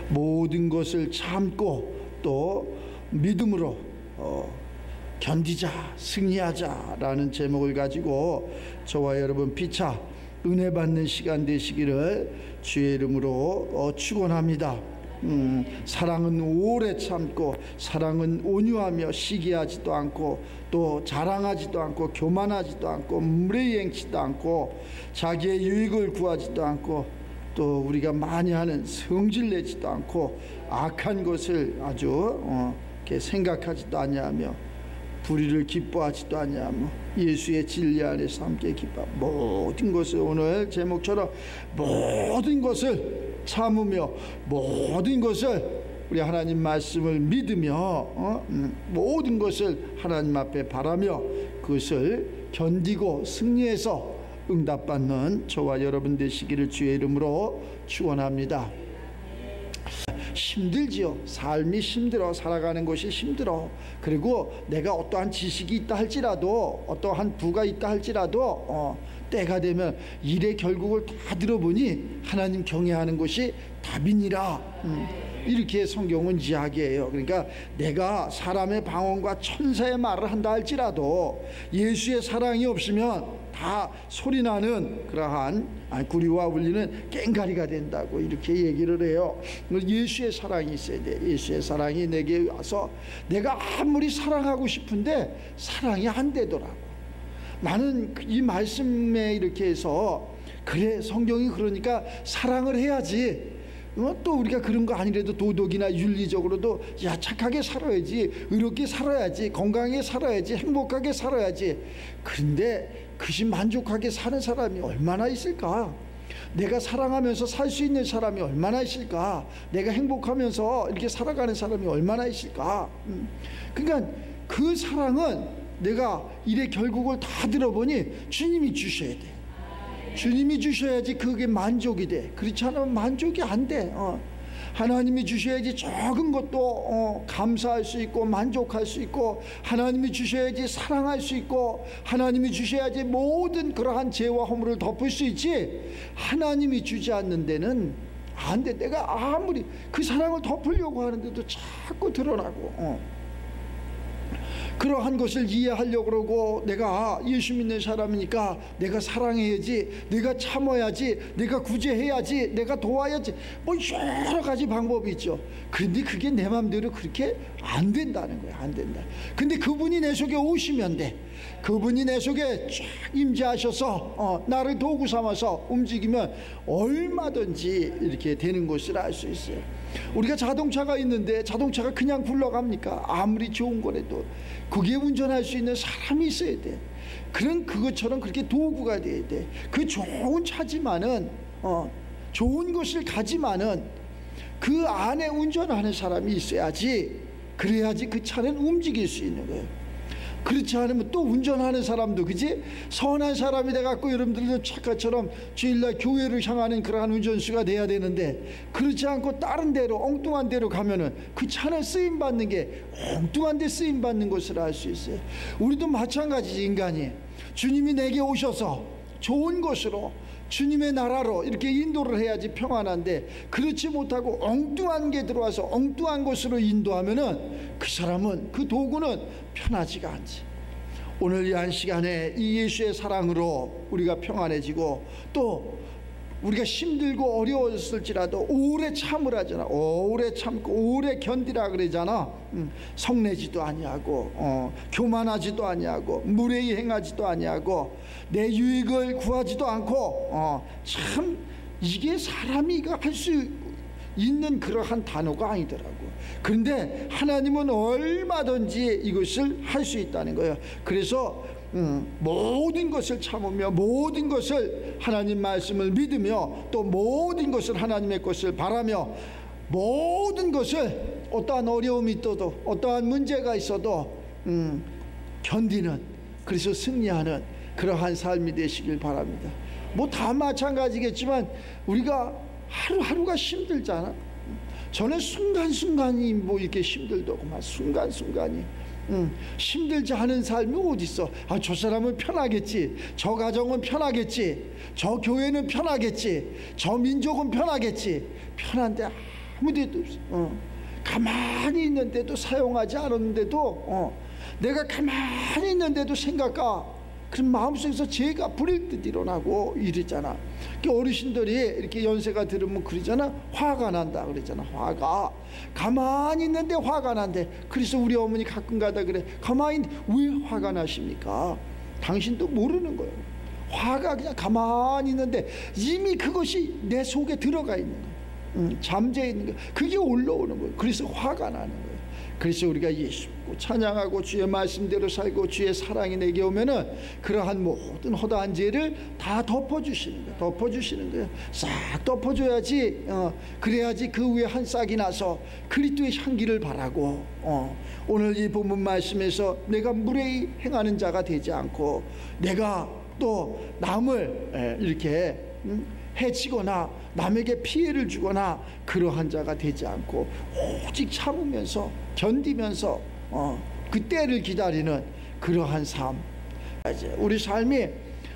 모든 것을 참고 또 믿음으로 견디자, 승리하자라는 제목을 가지고 저와 여러분 피차 은혜 받는 시간 되시기를 주의 이름으로 축원합니다. 사랑은 오래 참고, 사랑은 온유하며 시기하지도 않고, 또 자랑하지도 않고, 교만하지도 않고, 무례행치도 않고, 자기의 유익을 구하지도 않고, 또 우리가 많이 하는 성질내지도 않고, 악한 것을 아주 이렇게 생각하지도 아니하며, 불의를 기뻐하지도 아니하며, 예수의 진리 안에서 함께 기뻐. 모든 것을, 오늘 제목처럼 모든 것을 참으며, 모든 것을 우리 하나님 말씀을 믿으며, 모든 것을 하나님 앞에 바라며 그것을 견디고 승리해서 응답받는 저와 여러분 되시기를 주의 이름으로 축원합니다. 힘들지요. 삶이 힘들어. 살아가는 것이 힘들어. 그리고 내가 어떠한 지식이 있다 할지라도, 어떠한 부가 있다 할지라도 때가 되면 일의 결국을 다 들어보니 하나님 경외하는 것이 답이니라. 이렇게 성경은 이야기해요. 그러니까 내가 사람의 방언과 천사의 말을 한다 할지라도 예수의 사랑이 없으면 다 소리나는 그러한 구리와 울리는 꽹가리가 된다고 이렇게 얘기를 해요. 예수의 사랑이 있어야 돼. 예수의 사랑이 내게 와서 내가 아무리 사랑하고 싶은데 사랑이 안 되더라고. 나는 이 말씀에 이렇게 해서, 그래 성경이 그러니까 사랑을 해야지, 또 우리가 그런 거 아니래도 도덕이나 윤리적으로도 야 착하게 살아야지, 의롭게 살아야지, 건강하게 살아야지, 행복하게 살아야지. 그런데 그것이 만족하게 사는 사람이 얼마나 있을까? 내가 사랑하면서 살 수 있는 사람이 얼마나 있을까? 내가 행복하면서 이렇게 살아가는 사람이 얼마나 있을까? 그러니까 그 사랑은 내가 일의 결국을 다 들어보니 주님이 주셔야 돼. 주님이 주셔야지 그게 만족이 돼. 그렇지 않으면 만족이 안 돼. 하나님이 주셔야지 적은 것도 감사할 수 있고 만족할 수 있고, 하나님이 주셔야지 사랑할 수 있고, 하나님이 주셔야지 모든 그러한 죄와 허물을 덮을 수 있지, 하나님이 주지 않는 데는 안 돼. 내가 아무리 그 사랑을 덮으려고 하는데도 자꾸 드러나고, 그러한 것을 이해하려고 그러고, 내가 예수 믿는 사람이니까 내가 사랑해야지, 내가 참아야지, 내가 구제해야지, 내가 도와야지, 뭐 여러 가지 방법이 있죠. 그런데 그게 내 마음대로 그렇게 안 된다는 거야. 안 된다. 근데 그분이 내 속에 오시면 돼. 그분이 내 속에 쫙 임재하셔서 나를 도구 삼아서 움직이면 얼마든지 이렇게 되는 것을 알 수 있어요. 우리가 자동차가 있는데 자동차가 그냥 굴러갑니까? 아무리 좋은 거라도 그게 운전할 수 있는 사람이 있어야 돼. 그런 그것처럼 그렇게 도구가 돼야 돼. 그 좋은 차지만은 좋은 것을 가지만은 그 안에 운전하는 사람이 있어야지, 그래야지 그 차는 움직일 수 있는 거예요. 그렇지 않으면 또 운전하는 사람도, 그지? 선한 사람이 돼갖고 여러분들도 착각처럼 주일날 교회를 향하는 그러한 운전수가 돼야 되는데, 그렇지 않고 다른 데로 엉뚱한 데로 가면은 그 차는 쓰임받는 게 엉뚱한 데 쓰임받는 것을 알 수 있어요. 우리도 마찬가지지. 인간이 주님이 내게 오셔서 좋은 것으로, 주님의 나라로 이렇게 인도를 해야지 평안한데, 그렇지 못하고 엉뚱한 게 들어와서 엉뚱한 곳으로 인도하면은 그 사람은, 그 도구는 편하지가 않지. 오늘 이 한 시간에 이 예수의 사랑으로 우리가 평안해지고, 또 우리가 힘들고 어려웠을지라도 오래 참으라잖아. 오래 참고 오래 견디라 그러잖아. 성내지도 아니하고, 교만하지도 아니하고, 무례히 행하지도 아니하고, 내 유익을 구하지도 않고, 참 이게 사람이 할 수 있는 그러한 단어가 아니더라고. 그런데 하나님은 얼마든지 이것을 할 수 있다는 거예요. 그래서 모든 것을 참으며, 모든 것을 하나님 말씀을 믿으며, 또 모든 것을 하나님의 것을 바라며, 모든 것을 어떠한 어려움이 있어도, 어떠한 문제가 있어도 견디는, 그래서 승리하는 그러한 삶이 되시길 바랍니다. 뭐 다 마찬가지겠지만 우리가 하루하루가 힘들잖아. 저는 순간순간이 뭐 이렇게 힘들더구만. 순간순간이 힘들지 않은 삶이 어디 있어. 저 사람은 편하겠지, 저 가정은 편하겠지, 저 교회는 편하겠지, 저 민족은 편하겠지. 편한데 아무 데도 없어. 가만히 있는데도, 사용하지 않았는데도, 내가 가만히 있는데도 생각과 그런 마음속에서 죄가 불일 듯 일어나고 이랬잖아. 어르신들이 이렇게 연세가 들으면 그러잖아. 화가 난다 그랬잖아. 화가 가만히 있는데 화가 난대. 그래서 우리 어머니 가끔가다 그래. 가만히 왜 화가 나십니까? 당신도 모르는 거예요. 화가 그냥 가만히 있는데 이미 그것이 내 속에 들어가 있는 거예요. 잠재 있는 거예요. 그게 올라오는 거예요. 그래서 화가 나는 거예요. 그래서 우리가 예수 믿고 찬양하고 주의 말씀대로 살고 주의 사랑이 내게 오면은 그러한 모든 허다한 죄를 다 덮어주시는 거예요. 덮어주시는 거예요. 싹 덮어줘야지, 그래야지 그 위에 한 싹이 나서 그리스도의 향기를 바라고, 오늘 이 본문 말씀에서 내가 무례히 행하는 자가 되지 않고 내가 또 남을 이렇게 해치거나 남에게 피해를 주거나 그러한 자가 되지 않고 오직 참으면서 견디면서 그 때를 기다리는 그러한 삶. 우리 삶이,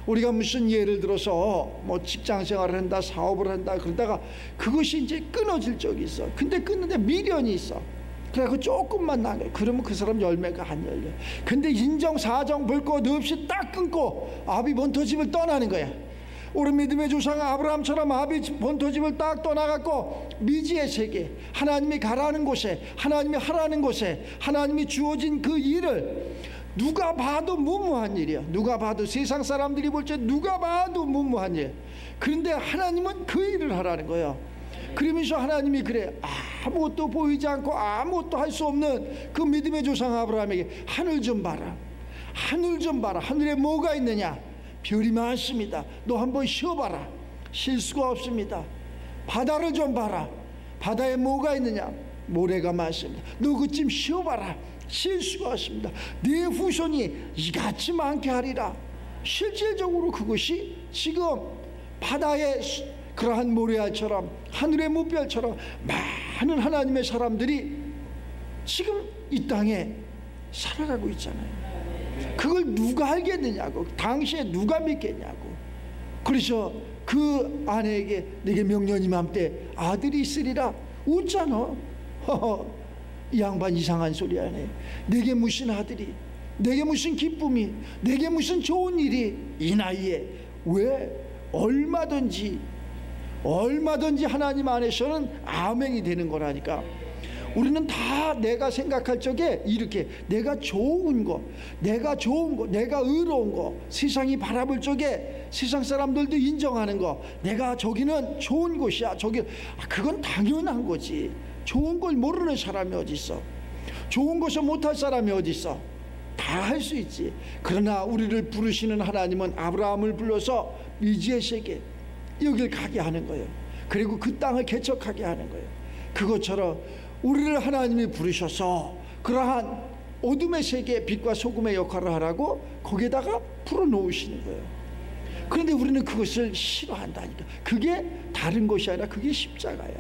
우리가 무슨 예를 들어서 뭐 직장 생활을 한다, 사업을 한다 그러다가 그것이 이제 끊어질 적이 있어. 근데 끊는데 미련이 있어. 그래서 조금만 나게, 그러면 그 사람 열매가 안 열려. 근데 인정 사정 볼 것 없이 딱 끊고 아비 본토집을 떠나는 거야. 우리 믿음의 조상 아브라함처럼 아비 본토집을 딱 떠나갖고 미지의 세계, 하나님이 가라는 곳에, 하나님이 하라는 곳에, 하나님이 주어진 그 일을, 누가 봐도 무모한 일이야. 누가 봐도, 세상 사람들이 볼 때 누가 봐도 무모한 일. 그런데 하나님은 그 일을 하라는 거예요. 그러면서 하나님이 그래, 아무것도 보이지 않고 아무것도 할 수 없는 그 믿음의 조상 아브라함에게 하늘 좀 봐라, 하늘 좀 봐라. 하늘에 뭐가 있느냐? 별이 많습니다. 너 한번 쉬어봐라. 쉴 수가 없습니다. 바다를 좀 봐라. 바다에 뭐가 있느냐? 모래가 많습니다. 너 그쯤 쉬어봐라. 쉴 수가 없습니다. 네 후손이 이같이 많게 하리라. 실질적으로 그것이 지금 바다의 그러한 모래알처럼, 하늘의 무별처럼 많은 하나님의 사람들이 지금 이 땅에 살아가고 있잖아요. 그걸 누가 알겠느냐고, 당시에 누가 믿겠냐고. 그래서 그 아내에게 내게 명년 이맘때 아들이 있으리라 웃잖아. 이 양반 이상한 소리 하네. 내게 무슨 아들이, 내게 무슨 기쁨이, 내게 무슨 좋은 일이 이 나이에. 왜? 얼마든지 하나님 안에서는 아멘이 되는 거라니까. 우리는 다 내가 생각할 적에 이렇게 내가 좋은 거, 내가 의로운 거, 세상이 바라볼 적에 세상 사람들도 인정하는 거, 내가 저기는 좋은 곳이야, 그건 당연한 거지. 좋은 걸 모르는 사람이 어디 있어? 좋은 것을 못할 사람이 어디 있어? 다 할 수 있지. 그러나 우리를 부르시는 하나님은 아브라함을 불러서 미지의 세계, 여길 가게 하는 거예요. 그리고 그 땅을 개척하게 하는 거예요. 그것처럼 우리를 하나님이 부르셔서 그러한 어둠의 세계에 빛과 소금의 역할을 하라고 거기에다가 풀어놓으시는 거예요. 그런데 우리는 그것을 싫어한다니까. 그게 다른 것이 아니라 그게 십자가야.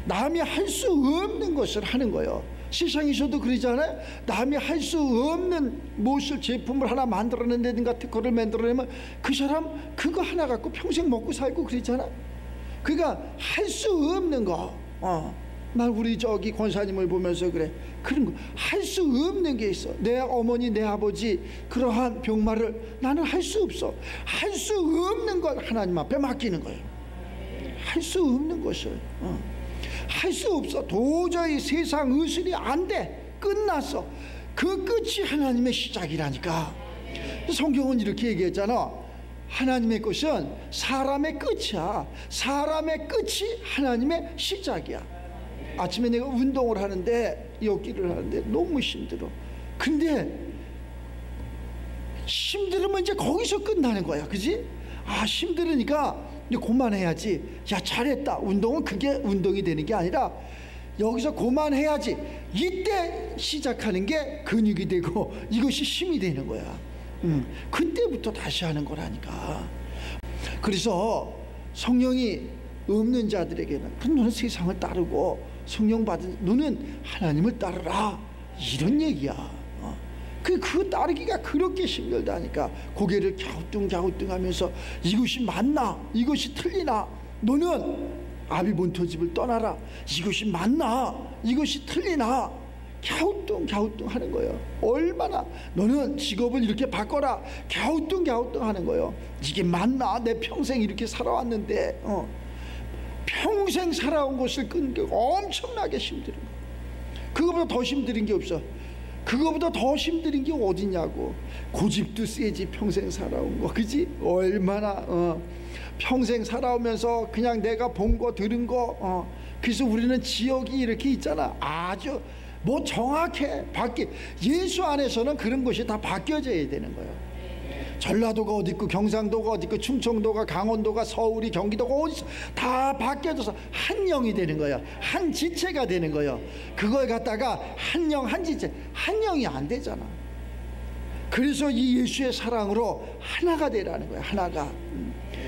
남이 할 수 없는 것을 하는 거예요. 세상에서도 그러잖아요. 남이 할 수 없는 무엇을, 제품을 하나 만들어낸다든가 특허를 만들어내면 그 사람 그거 하나 갖고 평생 먹고 살고 그러잖아. 그러니까 할 수 없는 거, 난 우리 저기 권사님을 보면서 그래. 그런 거 할 수 없는 게 있어. 내 어머니, 내 아버지 그러한 병마를 나는 할 수 없어. 할 수 없는 걸 하나님 앞에 맡기는 거예요. 할 수 없는 것을 할 수 없어. 도저히 세상 의술이 안 돼. 끝났어. 그 끝이 하나님의 시작이라니까. 성경은 이렇게 얘기했잖아. 하나님의 것은 사람의 끝이야. 사람의 끝이 하나님의 시작이야. 아침에 내가 운동을 하는데, 걷기를 하는데 너무 힘들어. 근데 힘들으면 이제 거기서 끝나는 거야. 그지? 힘들으니까 이제 그만해야지. 야, 잘했다. 운동은 그게 운동이 되는 게 아니라 여기서 그만해야지. 이때 시작하는 게 근육이 되고 이것이 힘이 되는 거야. 그때부터 다시 하는 거라니까. 그래서 성령이 없는 자들에게는 너는 세상을 따르고 성령 받은 너는 하나님을 따르라, 이런 얘기야. 그 따르기가 그렇게 힘들다니까. 고개를 갸우뚱갸우뚱하면서 이것이 맞나, 이것이 틀리나, 너는 아비본토집을 떠나라. 이것이 맞나? 이것이 틀리나? 갸우뚱 하는 거예요. 얼마나 너는 직업을 이렇게 바꿔라. 갸우뚱 하는 거예요. 이게 맞나? 내 평생 이렇게 살아왔는데 평생 살아온 것을 끊기 엄청나게 힘든 거예요. 그거보다 더 힘든 게 없어. 그거보다 더 힘든 게 어디냐고. 고집도 세지. 평생 살아온 거, 그지? 얼마나 평생 살아오면서 그냥 내가 본 거 들은 거 그래서 우리는 지역이 이렇게 있잖아. 아주 뭐 정확해. 예수 안에서는 그런 것이 다 바뀌어져야 되는 거예요. 전라도가 어디 있고 경상도가 어디 있고 충청도가 강원도가 서울이 경기도가 어디 있어. 다 바뀌어져서 한 영이 되는 거예요. 한 지체가 되는 거예요. 그걸 갖다가 한 영 한 지체, 한 영이 안 되잖아. 그래서 이 예수의 사랑으로 하나가 되라는 거예요.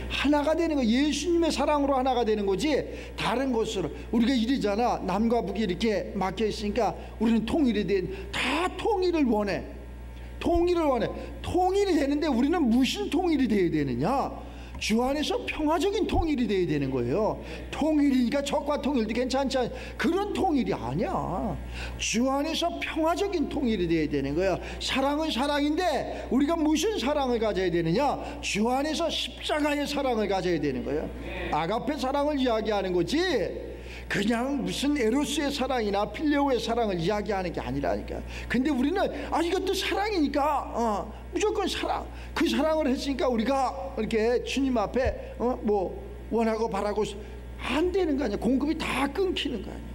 하나가 되는 거. 예수님의 사랑으로 하나가 되는 거지 다른 것으로. 우리가 이러잖아. 남과 북이 이렇게 막혀 있으니까 우리는 통일이 다 통일을 원해. 통일이 되는데 우리는 무슨 통일이 되어야 되느냐? 주 안에서 평화적인 통일이 되어야 되는 거예요. 통일이니까 적과 통일도 괜찮지 않냐? 그런 통일이 아니야. 주 안에서 평화적인 통일이 되어야 되는 거야. 사랑은 사랑인데 우리가 무슨 사랑을 가져야 되느냐? 주 안에서 십자가의 사랑을 가져야 되는 거야. 아가페 사랑을 이야기하는 거지 그냥 무슨 에로스의 사랑이나 필레오의 사랑을 이야기하는 게 아니라니까. 근데 우리는 이것도 사랑이니까 무조건 사랑. 그 사랑을 했으니까 우리가 이렇게 주님 앞에 뭐 원하고 바라고 안 되는 거 아니야. 공급이 다 끊기는 거 아니야.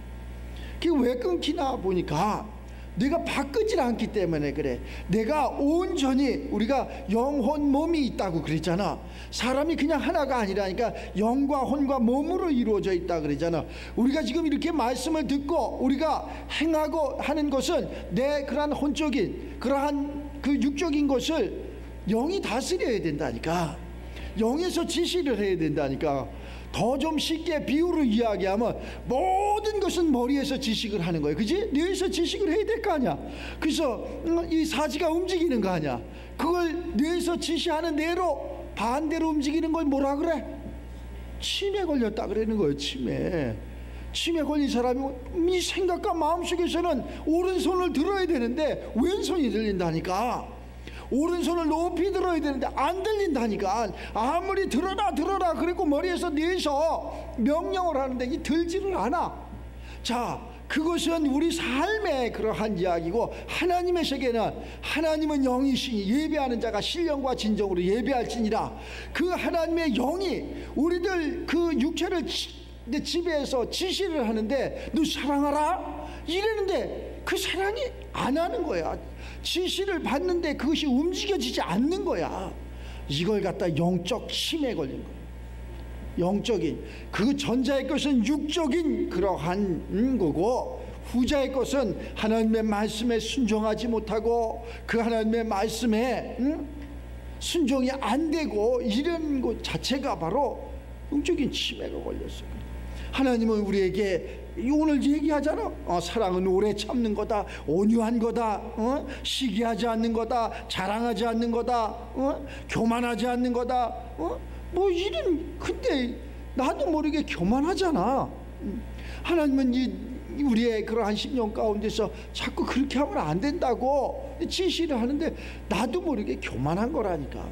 그게 왜 끊기나 보니까 내가 바꾸질 않기 때문에 그래. 내가 온전히 우리가 영혼 몸이 있다고 그랬잖아. 사람이 그냥 하나가 아니라니까 영과 혼과 몸으로 이루어져 있다 그랬잖아. 우리가 지금 이렇게 말씀을 듣고 우리가 행하고 하는 것은 내 그러한 혼적인 그러한 그 육적인 것을 영이 다스려야 된다니까. 영에서 지시를 해야 된다니까. 더 좀 쉽게 비유로 이야기하면 모든 것은 머리에서 지식을 하는 거예요. 그지? 뇌에서 지식을 해야 될 거 아니야. 그래서 이 사지가 움직이는 거 아니야. 그걸 뇌에서 지시하는 대로 반대로 움직이는 걸 뭐라 그래? 치매 걸렸다 그러는 거예요. 치매 걸린 사람이 이 생각과 마음속에서는 오른손을 들어야 되는데 왼손이 들린다니까. 오른손을 높이 들어야 되는데 안 들린다니까. 아무리 들어라 그리고 머리에서 내서 명령을 하는데 이 들지를 않아. 자, 그것은 우리 삶의 그러한 이야기고, 하나님의 세계는 하나님은 영이시니 예배하는 자가 신령과 진정으로 예배할지니라. 그 하나님의 영이 우리들 그 육체를 지배해서 지시를 하는데 너 사랑하라 이러는데 그 사랑이 안 하는 거야. 지시를 받는데 그것이 움직여지지 않는 거야. 이걸 갖다 영적 힘에 걸린 거야. 영적인, 그 전자의 것은 육적인 그러한 거고, 후자의 것은 하나님의 말씀에 순종하지 못하고 그 하나님의 말씀에 순종이 안 되고 이런 것 자체가 바로 영적인 치매가 걸렸어요. 하나님은 우리에게 오늘 얘기하잖아. 사랑은 오래 참는 거다, 온유한 거다, 시기하지 않는 거다, 자랑하지 않는 거다, 교만하지 않는 거다, 뭐 이런. 근데 나도 모르게 교만하잖아. 하나님은 우리의 그러한 심령 가운데서 자꾸 그렇게 하면 안 된다고 지시를 하는데 나도 모르게 교만한 거라니까.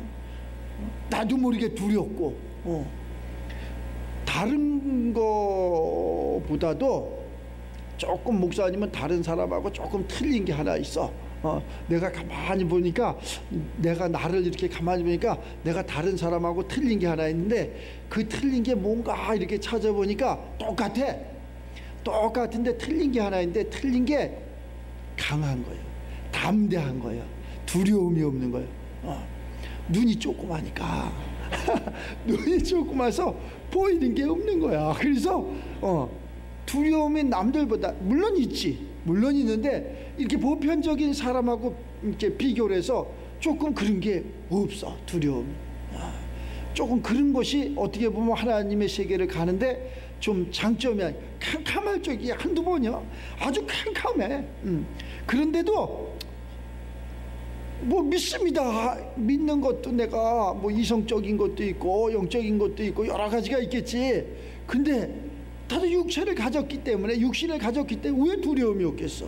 나도 모르게 두렵고. 다른 거보다도 조금 목사님은 다른 사람하고 조금 틀린 게 하나 있어. 내가 가만히 보니까, 내가 나를 이렇게 가만히 보니까 내가 다른 사람하고 틀린 게 하나 있는데, 그 틀린 게 뭔가 이렇게 찾아보니까 똑같은데 틀린 게 하나 있는데, 틀린 게 강한 거예요. 담대한 거예요. 두려움이 없는 거예요. 눈이 조그마니까 눈이 조그마서 보이는 게 없는 거야. 그래서 두려움이 남들보다 물론 있지, 물론 있는데 이렇게 보편적인 사람하고 이렇게 비교를 해서 조금 그런 게 없어. 두려움이 조금 그런 것이 어떻게 보면 하나님의 세계를 가는데 좀 장점이야. 캄캄할 적이 한두 번이야. 아주 캄캄해. 그런데도 뭐 믿습니다. 믿는 것도 내가 뭐 이성적인 것도 있고 영적인 것도 있고 여러 가지가 있겠지. 근데 다들 육체를 가졌기 때문에, 육신을 가졌기 때문에 왜 두려움이 없겠어?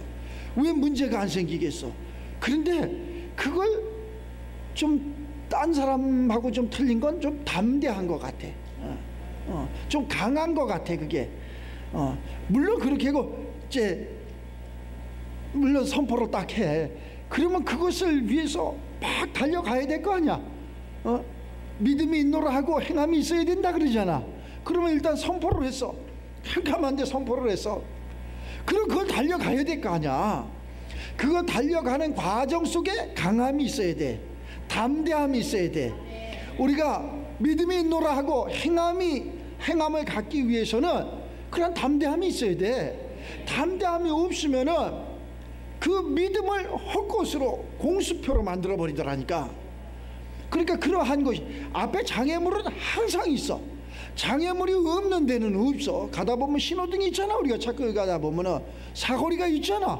왜 문제가 안 생기겠어? 그런데 그걸 좀 딴 사람하고 좀 틀린 건 좀 담대한 것 같아. 좀 강한 것 같아 그게. 물론 그렇게 하고 이제 물론 선포를 딱 해. 그러면 그것을 위해서 막 달려가야 될 거 아니야. 믿음이 있노라 하고 행함이 있어야 된다 그러잖아. 그러면 일단 선포를 했어. 캄캄한데 선포를 했어. 그럼 그걸 달려가야 될 거 아니야. 그거 달려가는 과정 속에 강함이 있어야 돼. 담대함이 있어야 돼. 우리가 믿음이 있노라 하고 행함을 갖기 위해서는 그런 담대함이 있어야 돼. 담대함이 없으면은 그 믿음을 헛것으로 공수표로 만들어 버리더라니까. 그러니까 그러한 것이, 앞에 장애물은 항상 있어. 장애물이 없는 데는 없어. 가다 보면 신호등이 있잖아. 우리가 차끌 가다 보면은 사거리가 있잖아.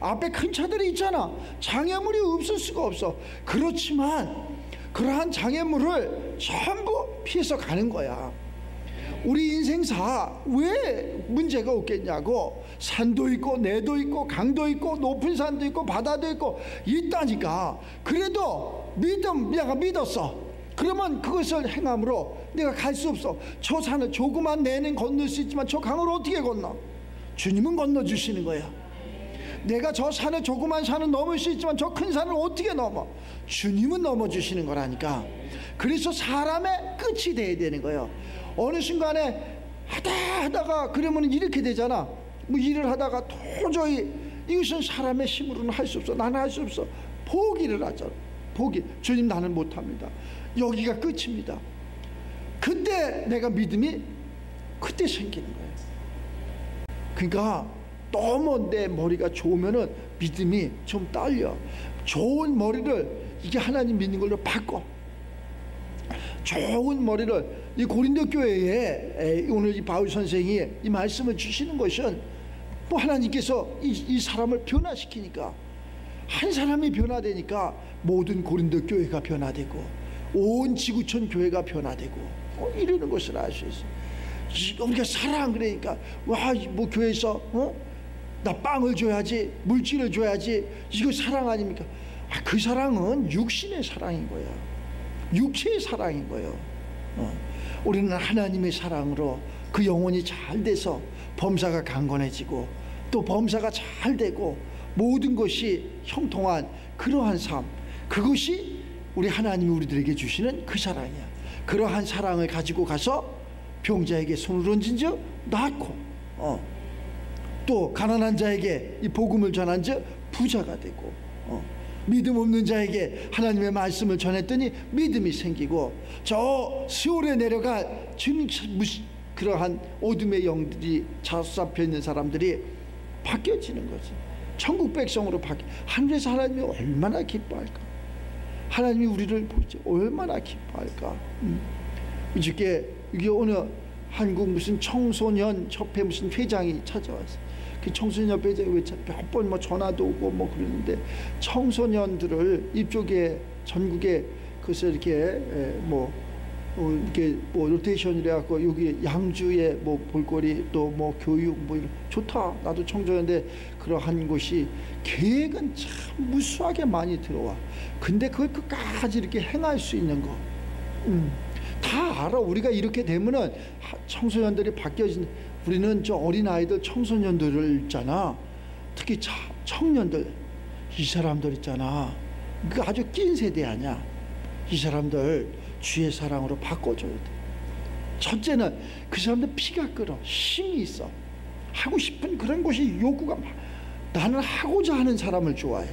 앞에 큰 차들이 있잖아. 장애물이 없을 수가 없어. 그렇지만 그러한 장애물을 전부 피해서 가는 거야. 우리 인생사 왜 문제가 없겠냐고. 산도 있고 내도 있고 강도 있고 높은 산도 있고 바다도 있고 있다니까. 그래도 내가 믿었어. 그러면 그것을 행함으로 내가 갈 수 없어. 저 산을 조그만 내는 건널 수 있지만 저 강을 어떻게 건너? 주님은 건너주시는 거야. 내가 저 산을, 조그만 산을 넘을 수 있지만 저 큰 산을 어떻게 넘어? 주님은 넘어주시는 거라니까. 그래서 사람의 끝이 돼야 되는 거예요. 어느 순간에 하다가 그러면 이렇게 되잖아. 뭐 일을 하다가 도저히 이것은 사람의 힘으로는 할 수 없어. 나는 할 수 없어. 포기를 하잖아. 포기. 주님, 나는 못합니다. 여기가 끝입니다. 그때 내가 믿음이 그때 생기는 거예요. 그러니까 너무 내 머리가 좋으면은 믿음이 좀 딸려. 좋은 머리를 이게 하나님 믿는 걸로 바꿔. 좋은 머리를, 이 고린도 교회에 오늘 이 바울 선생이 이 말씀을 주시는 것은 뭐 하나님께서 이 사람을 변화시키니까, 한 사람이 변화되니까 모든 고린도 교회가 변화되고 온 지구촌 교회가 변화되고 이러는 것을 알 수 있어요. 우리가 사랑, 그러니까 뭐 교회에서 나 빵을 줘야지, 물질을 줘야지, 이거 사랑 아닙니까? 그 사랑은 육신의 사랑인 거야. 육체의 사랑인 거예요. 우리는 하나님의 사랑으로 그 영혼이 잘 돼서 범사가 강건해지고 또 범사가 잘 되고 모든 것이 형통한 그러한 삶, 그것이 우리 하나님이 우리들에게 주시는 그 사랑이야. 그러한 사랑을 가지고 가서 병자에게 손을 얹은즉 낫고, 또 가난한 자에게 이 복음을 전한즉 부자가 되고, 믿음 없는 자에게 하나님의 말씀을 전했더니 믿음이 생기고, 저 시올에 내려갈 그러한 어둠의 영들이 자수잡혀 있는 사람들이 바뀌어지는 거지. 천국 백성으로 하늘에서 하나님이 얼마나 기뻐할까. 하나님이 우리를 보지 얼마나 기뻐할까. 이게 어느 한국 무슨 청소년 협회 무슨 회장이 찾아왔어. 그 청소년 회장이 몇 번 뭐 전화도 오고 뭐 그러는데, 청소년들을 이쪽에 전국에 그래서 이렇게 이렇게 로테이션을 해갖고 여기 양주에 뭐 볼거리 또 뭐 교육 뭐 이런 좋다. 나도 청소년인데 그러한 곳이 계획은 참 무수하게 많이 들어와. 근데 그걸 끝까지 이렇게 행할 수 있는 거, 다 알아. 우리가 이렇게 되면은 청소년들이 바뀌어진. 우리는 저 어린 아이들, 청소년들을 있잖아. 특히 청년들, 이 사람들 있잖아. 그 아주 낀 세대 아니야. 이 사람들 주의 사랑으로 바꿔줘야 돼. 첫째는 그 사람들 피가 끓어, 힘이 있어. 하고 싶은 그런 것이 욕구가 막. 나는 하고자 하는 사람을 좋아해.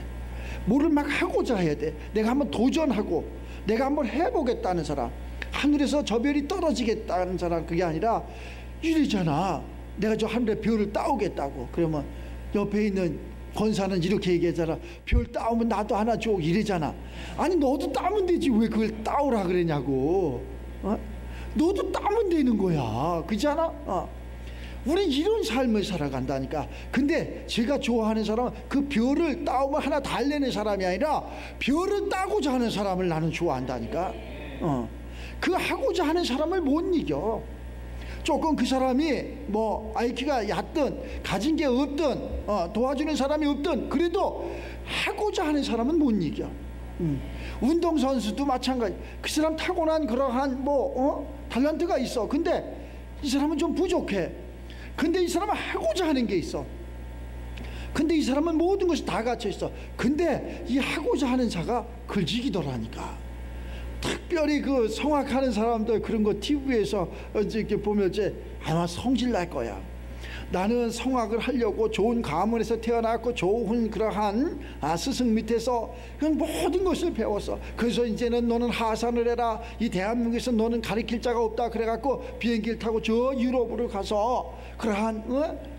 뭐를 막 하고자 해야 돼. 내가 한번 도전하고 내가 한번 해보겠다는 사람. 하늘에서 저 별이 떨어지겠다는 사람. 그게 아니라 이러잖아. 내가 저 하늘에 별을 따오겠다고. 그러면 옆에 있는 권사는 이렇게 얘기하잖아. 별 따오면 나도 하나 줘, 이러잖아. 아니 너도 따면 되지 왜 그걸 따오라 그러냐고. 너도 따면 되는 거야. 그렇잖아. 우리 이런 삶을 살아간다니까. 근데 제가 좋아하는 사람은 그 별을 따오면 하나 달래는 사람이 아니라 별을 따고자 하는 사람을 나는 좋아한다니까. 그 하고자 하는 사람을 못 이겨. 조금 그 사람이 뭐 IQ가 얕든 가진 게 없든 도와주는 사람이 없든 그래도 하고자 하는 사람은 못 이겨. 운동선수도 마찬가지. 그 사람 타고난 그러한 달란트가 있어. 근데 이 사람은 좀 부족해. 근데 이 사람은 하고자 하는 게 있어. 근데 이 사람은 모든 것이 다 갖춰 있어. 근데 이 하고자 하는 자가 글지기더라니까. 특별히 그 성악하는 사람들 그런 거 TV에서 이렇게 보면 이제 아마 성질 날 거야. 나는 성악을 하려고 좋은 가문에서 태어났고 좋은 그러한 스승 밑에서 그런 모든 것을 배웠어. 그래서 이제는 너는 하산을 해라. 이 대한민국에서 너는 가르칠 자가 없다. 그래갖고 비행기를 타고 저 유럽으로 가서 그러한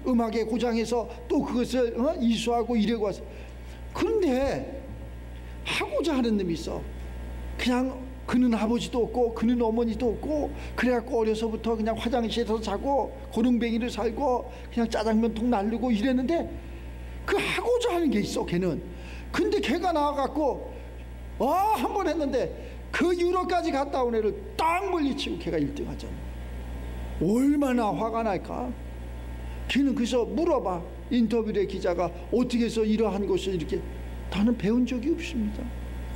음악의 고장에서 또 그것을 이수하고 이러고 왔어. 그런데 하고자 하는 놈이 있어. 그냥 그는 아버지도 없고 그는 어머니도 없고 그래갖고 어려서부터 그냥 화장실에서 자고 고릉뱅이를 살고 그냥 짜장면통 날르고 이랬는데 그 하고자 하는 게 있어 걔는. 근데 걔가 나와갖고 한 번 했는데 그 유럽까지 갔다 온 애를 딱 물리치고 걔가 1등 하잖아. 얼마나 화가 날까. 걔는 그래서 물어봐. 인터뷰에 기자가 어떻게 해서 이러한 것을 이렇게. 나는 배운 적이 없습니다.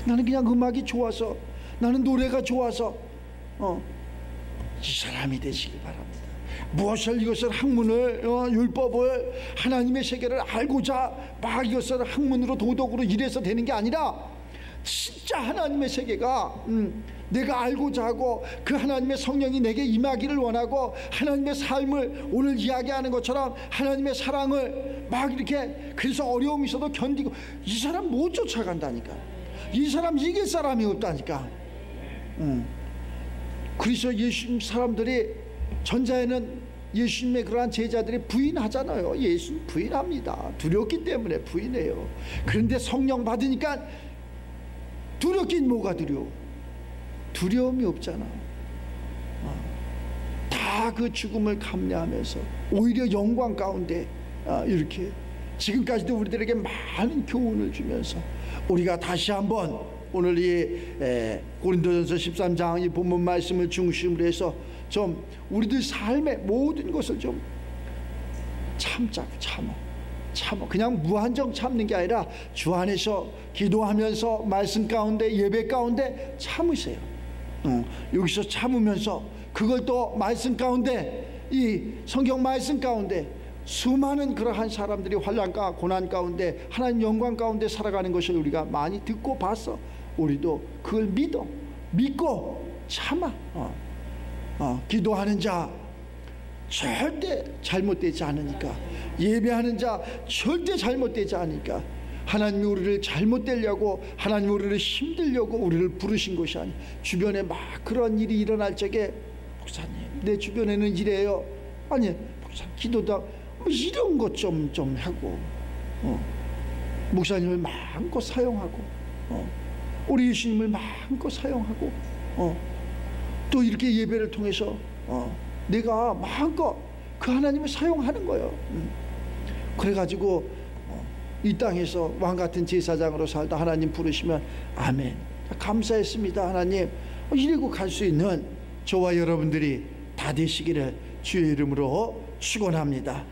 나는 그냥 음악이 좋아서, 나는 노래가 좋아서. 이 사람이 되시기 바랍니다. 무엇을 이것을 학문을 율법을 하나님의 세계를 알고자 막 이것을 학문으로 도덕으로 이래서 되는 게 아니라 진짜 하나님의 세계가 내가 알고자 하고 그 하나님의 성령이 내게 임하기를 원하고 하나님의 삶을 오늘 이야기하는 것처럼 하나님의 사랑을 막 이렇게, 그래서 어려움이 있어도 견디고. 이 사람 못 쫓아간다니까. 이 사람 이길 사람이 없다니까. 그래서 예수님 사람들이 전자에는 예수님의 그러한 제자들이 부인하잖아요. 예수님 부인합니다. 두렵기 때문에 부인해요. 그런데 성령 받으니까 두렵긴 뭐가 두려워. 두려움이 없잖아. 다 그 죽음을 감내하면서 오히려 영광 가운데 이렇게 지금까지도 우리들에게 많은 교훈을 주면서 우리가 다시 한번 오늘 이 고린도전서 13장 이 본문 말씀을 중심으로 해서 좀 우리들 삶의 모든 것을 좀 참자고 참어. 그냥 무한정 참는 게 아니라 주 안에서 기도하면서 말씀 가운데 예배 가운데 참으세요. 여기서 참으면서 그걸 또 말씀 가운데, 이 성경 말씀 가운데 수많은 그러한 사람들이 환난과 고난 가운데 하나님 영광 가운데 살아가는 것을 우리가 많이 듣고 봤어. 우리도 그걸 믿고 참아. 기도하는 자 절대 잘못되지 않으니까, 예배하는 자 절대 잘못되지 않으니까, 하나님이 우리를 잘못되려고, 하나님이 우리를 힘들려고 우리를 부르신 것이 아니에요. 주변에 막 그런 일이 일어날 적에 목사님 내 주변에는 이래요. 아니 목사님 기도다 뭐 이런 것 좀 하고 목사님을 마음껏 사용하고 우리 예수님을 마음껏 사용하고 또 이렇게 예배를 통해서 내가 마음껏 그 하나님을 사용하는 거예요. 그래가지고 이 땅에서 왕같은 제사장으로 살다 하나님 부르시면 아멘, 감사했습니다 하나님, 이러고 갈 수 있는 저와 여러분들이 다 되시기를 주의 이름으로 축원합니다.